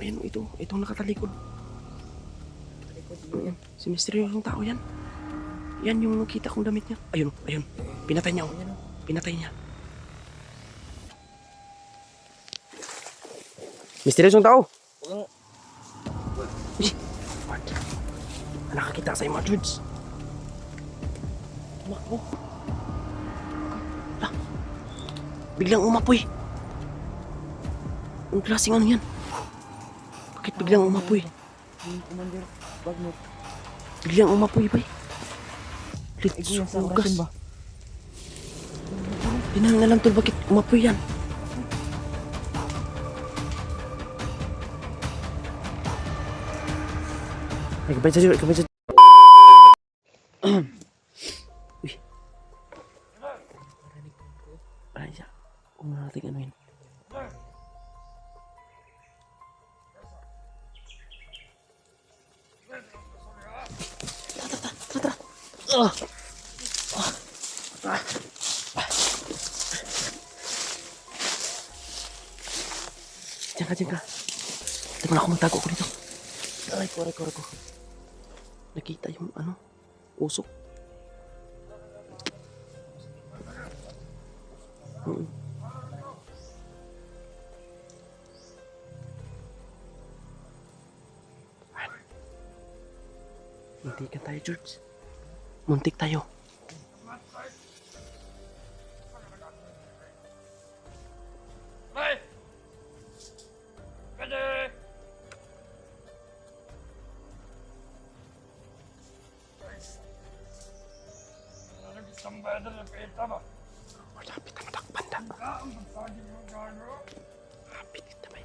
Ayan, itong nakatalikod. Ayan, si misteryosong tao yan. Yan yung nakita kong damit niya. Ayun, ayun. Pinatay niya, oh. Pinatay niya. Misteryosong tao! Uy! Nakakita sa'yo mga dudes. Tumakbo. Ah, biglang umapoy. Ang klaseng ano yan? Bakit biglang umapoy? Commander, wag mo. Biglang umapoy ba? Let's Oras ba? Tinanong na lang tol, bakit umapoy yan? Ay, kabay sa kabay sa uy. Ay, siya. Kung natin ano yun. Ah! Ah! Diyan ka, diyan ka. Hindi mo na ako magtago ko dito. Aray ko, aray ko, aray ko. Nakita yung ano, usok. Muntikan tayo, George. Muntik tayo. Malapit na matakpan na. Malapit kita ba?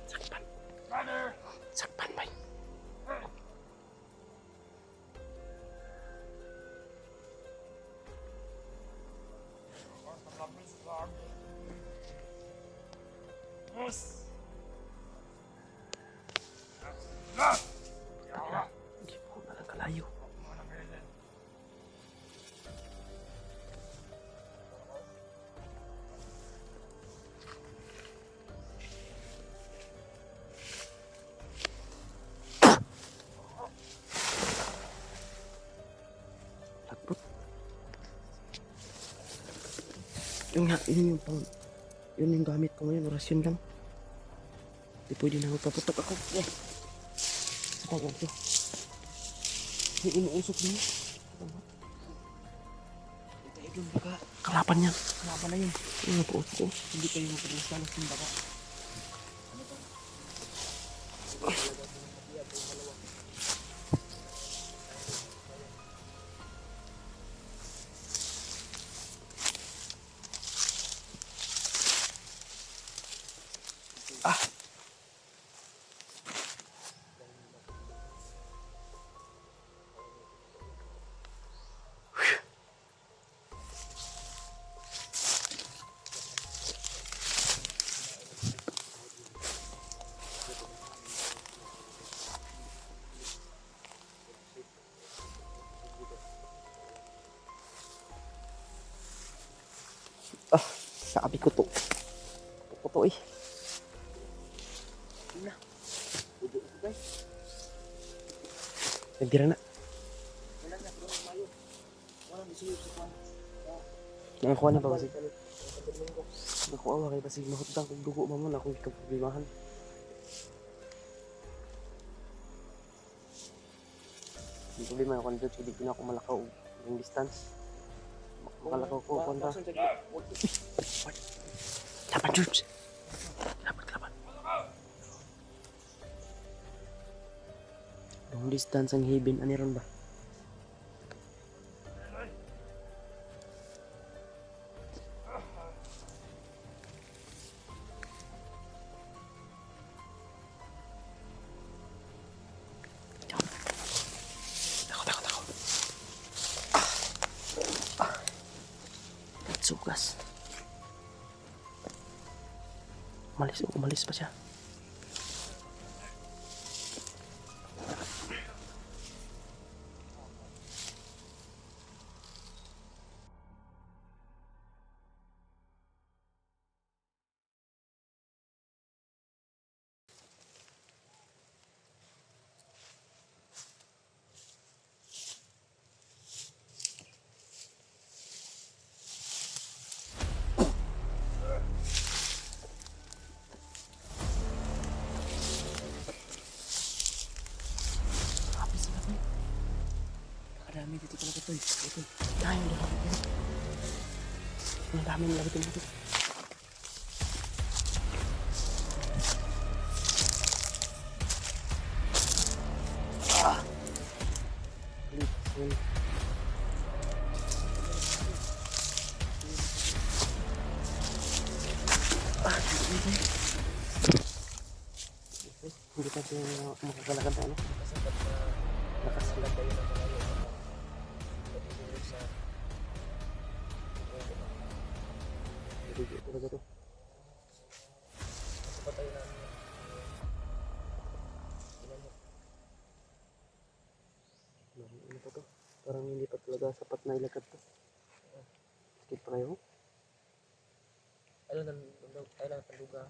Sakpan. Sakpan, bay. Hindi po na lang kalayo. Lagbot. Yun nga, yun yung pang... Yun yung gamit ko ngayon, orasyon lang. Hindi pwede na magpaputok ako. Yeah. Sa tagal ko. May inuusok niya. Doon baka Kalapan niya. kalaban na yun. Ano po ko? Hindi kayo magpapalasta ng simba ka. Ah! Ah, sabi ko to. Ito to eh. Nagdira na. Nakakuha na ba kasi? Nakuha ba kayo kasi mahutang kong dugo mamon ako ikaw problemahan. Yung problema ako dito, hindi ko na ako malakaw yung distance. Makalakaw ko, konta. Laban, George! Laban. Long distance ang hibin, ano ron ba? Takot. Sugas. Umalis pa siya. Happy sila to. Nakadami dito talaga to. Ito. Ay, ang dami dito. Ang dami nila dito. Lipsin. Hindi pa siya makakalakad na ano. Nakasalat tayo ng mga yun. Hindi talaga to. Patay namin. Ano pa to? Parang hindi pa talaga sapat na ilakad to. Skip pa kayo? Ay lang tanduga.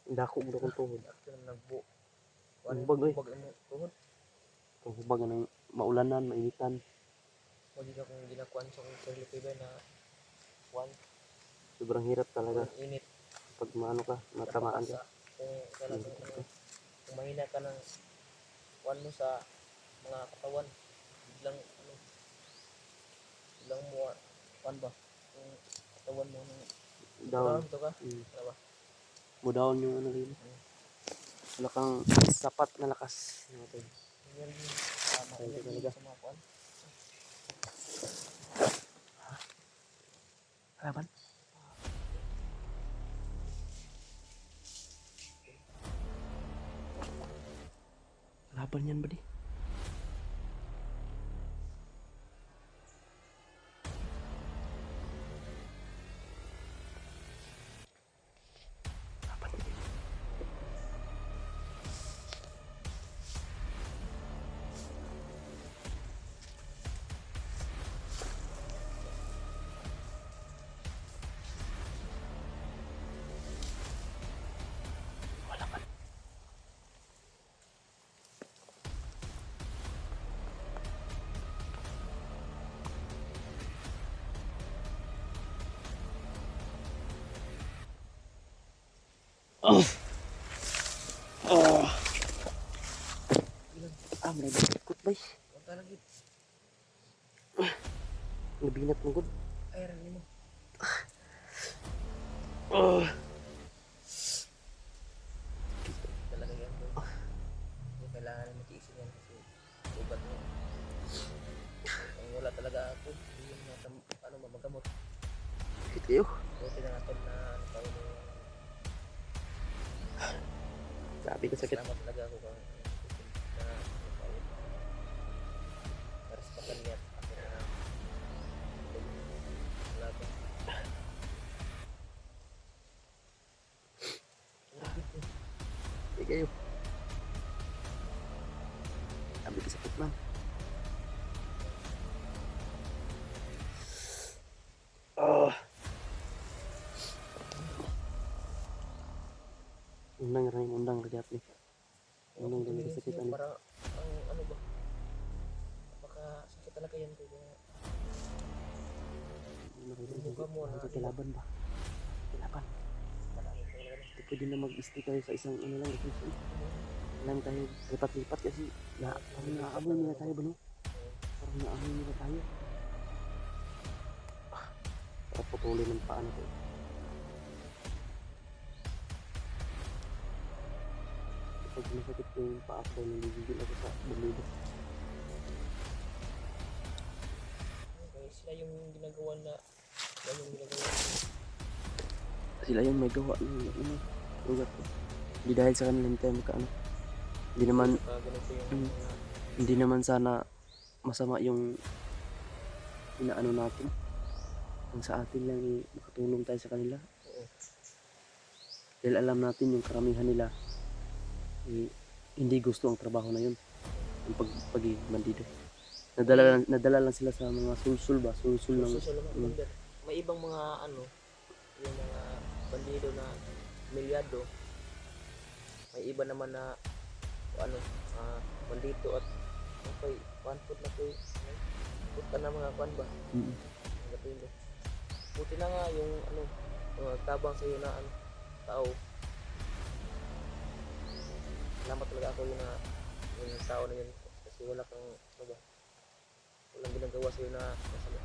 Dako mo akong tuhod. After nagbo. Hubag eh. Hubag mo tuhod. Itong hubag ng maulanan, mainitan. Wagi ka kung ginakuan sa kong sarili ko ba na one. Sobrang hirap talaga. Init. Pag maano ka, matamaan ka. Kung talagang kung mahina ka ng one mo sa mga katawan. Biglang mo one ba? Kung katawan mo ng Down. ito ka? Mm. Ano ba? Down yung ano rin. Wala kang sapat na lakas. Natin. Yan Thank you yung talaga. sa mga kuan. Laban. Laban yan ba di? Laban. Wala pa. May ikot ba? Huwag ka lang yun. Nabinat mo gud. Ay, rani mo. Talaga yan bro. Hindi kailangan mo tiisin yan kasi ugat mo. Kung wala talaga ako, hindi yun magamot. Sakit kayo. Buti na natin na ano pa yun. Sabi ko sakit. Salamat talaga ako kung na ano pa yun. Narespakan niya ako na wala ba. Sakit kayo. Sabi ko sakit lang. Undang ragyat ni. Undang din Tumingin sakit sa'yo, ani. parang ang ano ba? Baka sakit talaga yan kaya mukha mo na Kilaban ba? Kilaban. marami talaga na. Hindi pwede na mag-stay tayo sa isang ano lang. Lang tayo lipat-lipat kasi naamoy nila tayo ba no? Parang naamoy nila tayo. Para putulin ng paa na to. Pag masakit yung paa ko, nagigigil ako sa balido. Kaya sila yung ginagawa na yung ginagawa. Sila yung may gawa ng lugar ko. Hindi dahil sa kanila hindi tayo magkaano. Hindi naman, Ganito yung mga hindi naman sana masama yung inaano natin. Ang sa atin lang makatulong tayo sa kanila. oo. Dahil alam natin yung karamihan nila hindi gusto ang trabaho na yun. Yung pagiging bandido. Nadala lang sila sa mga sulsul ba? Sulsul ng... Susunod mga bandit. May ibang mga ano, yung mga bandido na milyado. May iba naman na ano, bandito at okay, one-foot na to. Puta na mga kwan ba? Mm. Ang gatilo. Buti na nga yung ano, tabang sa iyo na ano, tao. Salamat talaga ako yung tao na yun kasi wala kang ano ba? Walang ginagawa sa iyo na masama.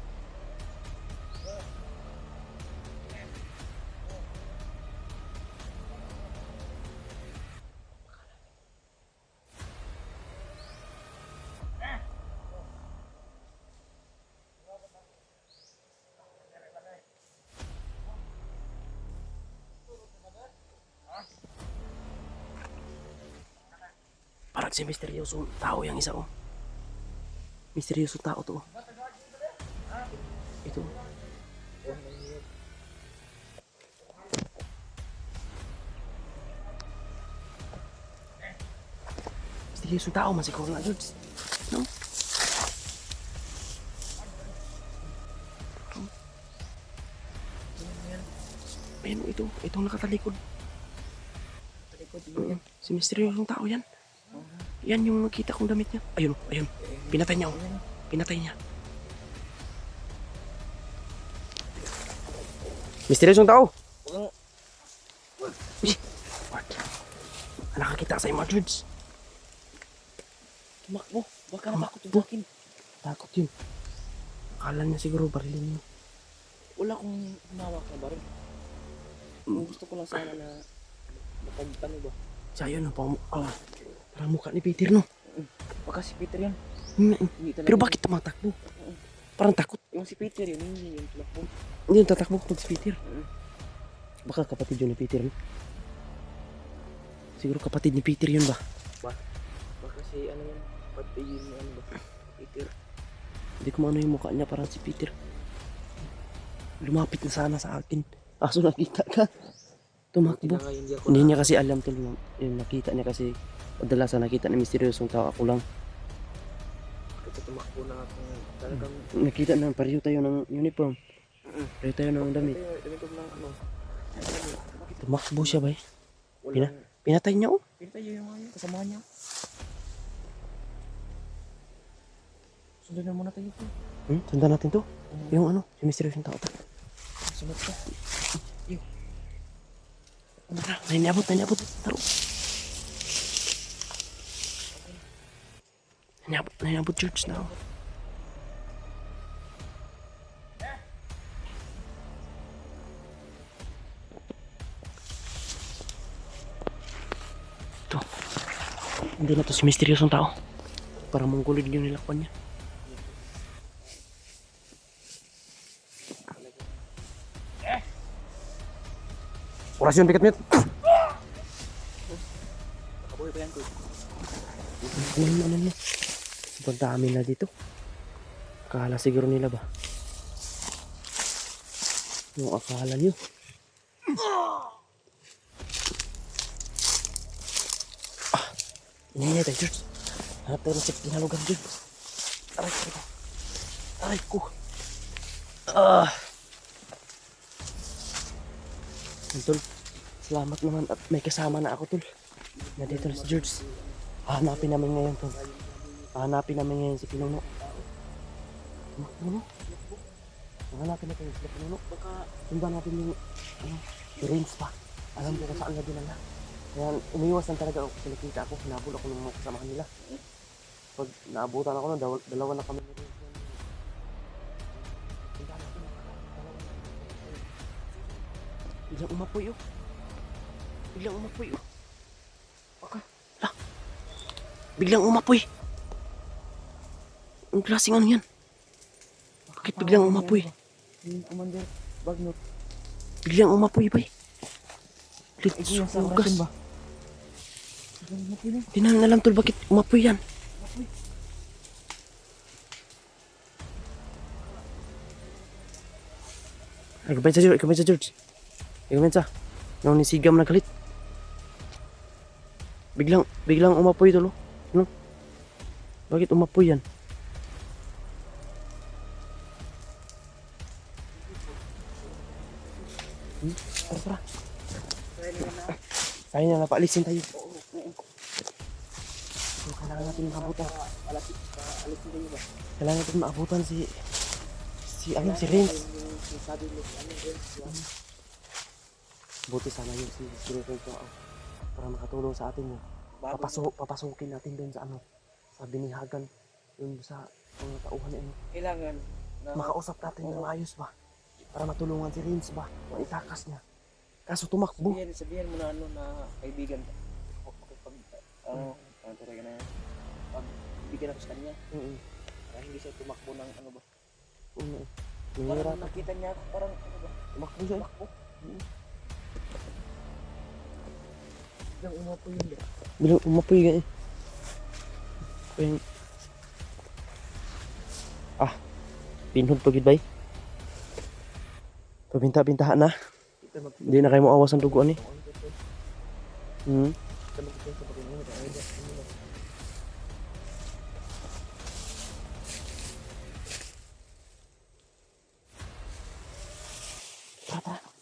Parang si misteryosong tao yung isa oh. Misteryosong tao to oh. Ito. Oh, nangyayag. Misteryosong tao man siguro na George. No? Ayun oh, ito. Itong nakatalikod. Talikod yun. Si misteryosong tao yan. Yan yung nakita kong damit niya. Ayun oh, ayun. Pinatay niya oh. Pinatay niya. Misteryosong tao! Huwag Uy! What? Nakakita sa mga George. tumakbo. Baka Tumakbo. natakot yung akin. Takot yun. Akala niya siguro barilin niyo. Wala akong humawak na baril. Kung gusto ko lang sana na matagtano ba? Siya yun, parang mukha ni Peter, no? Baka si Peter yan. Hindi talaga. Pero bakit tumatakbo? Parang takot. Yung si Peter yun, hindi yung tumakbo. Hindi yung tatakbo pag si Peter. Baka kapatid yun ni Peter, no? Siguro kapatid ni Peter yun ba? Baka si ano yun, pati yun ano ba? Peter. Hindi ko maano yung mukha niya, parang si Peter. Lumapit na sana sa akin. Aso nakita ka. Tumakbo. Nga hindi ako Hindi niya kasi alam tol, yung nakita niya kasi kadalasan nakita ni misteryosong tao, ako lang. Kasi tumakbo na akong talagang Nakita na, pareho tayo ng uniform. Pareho tayo ng damit. damit ko lang ano. Tumakbo siya ba eh? Walang Pinatay niya oh. pinatay yung mga kasama niya. Sundan na muna tayo po. Sundan natin to. Yung ano, yung misteryosong tao. Sunod ka. Tara, naniabot. Taro. Naniabot church na. Ito. Hindi na to si misteryosong tao. Para mongkulid yung nilakpan niya. Orasyon, pikat minute. Nakabuhay pa yan ko. Ano niya? Sobrang dami na dito. Akala siguro nila ba? Yung akala niyo. Ini tayo, George. Hanap tayo ng safety na lugar, George. Aray ko. Tol, salamat naman at may kasama na ako, tol. Nandito na si George. Hanapin namin ngayon, tol. Hanapin namin ngayon si Pinuno. Pinuno? Hanapin natin si Pinuno. Baka sundan natin yung range pa. Alam ko kung saan na dinala. Kaya umiwas lang talaga ako kasi nakita ako. Hinabol ako ng mga kasamahan nila. Pag naabutan ako na, dalawa na kami ni Renz. Punta natin, dalawa na. Biglang umapoy oh. Biglang umapoy oh. Baka, la. Biglang umapoy. Ang klaseng ano yan? Bakit biglang umapoy? Yung Commander Bagnot. Biglang umapoy ba eh? Ito yung sa Lugas. ba? Biglang umapoy na. Di namin alam tol, bakit umapoy yan? Ay, kumain sa George, kumain sa George. Ay, kumain sa. Nang nisigam na galit. Biglang umapoy tol, oh. Ano? Bakit umapoy yan? Tara, tara. Kaya na, paalisin tayo. So, kailangan natin maabutan. Alisin kayo ba? Kailangan natin maabutan si Renz. Yung sabi mo, ano Renz? Buti sana yun si Renz para makatulong sa atin yun. Papasukin natin doon sa sa binihagan, yung sa mga tauhan na yun. Kailangan na Makausap natin ng maayos ba? Para matulungan si Renz ba? Maitakas niya. Kaso tumakbo. sabihan mo na ano na kaibigan ka. Pag ano talaga na pag bigyan ako sa kanya, para hindi siya tumakbo ng ano ba. Parang Mahirap. nakita niya ako, parang ano ba, Tumakbo siya. tumakbo. Biglang umapo yun ba? Bilang umapoy ka eh. Kaya... Pinhod pagid bay. Pabinta-bintahan na. Hindi na kayo maawas ang duguan eh. Tara, tara.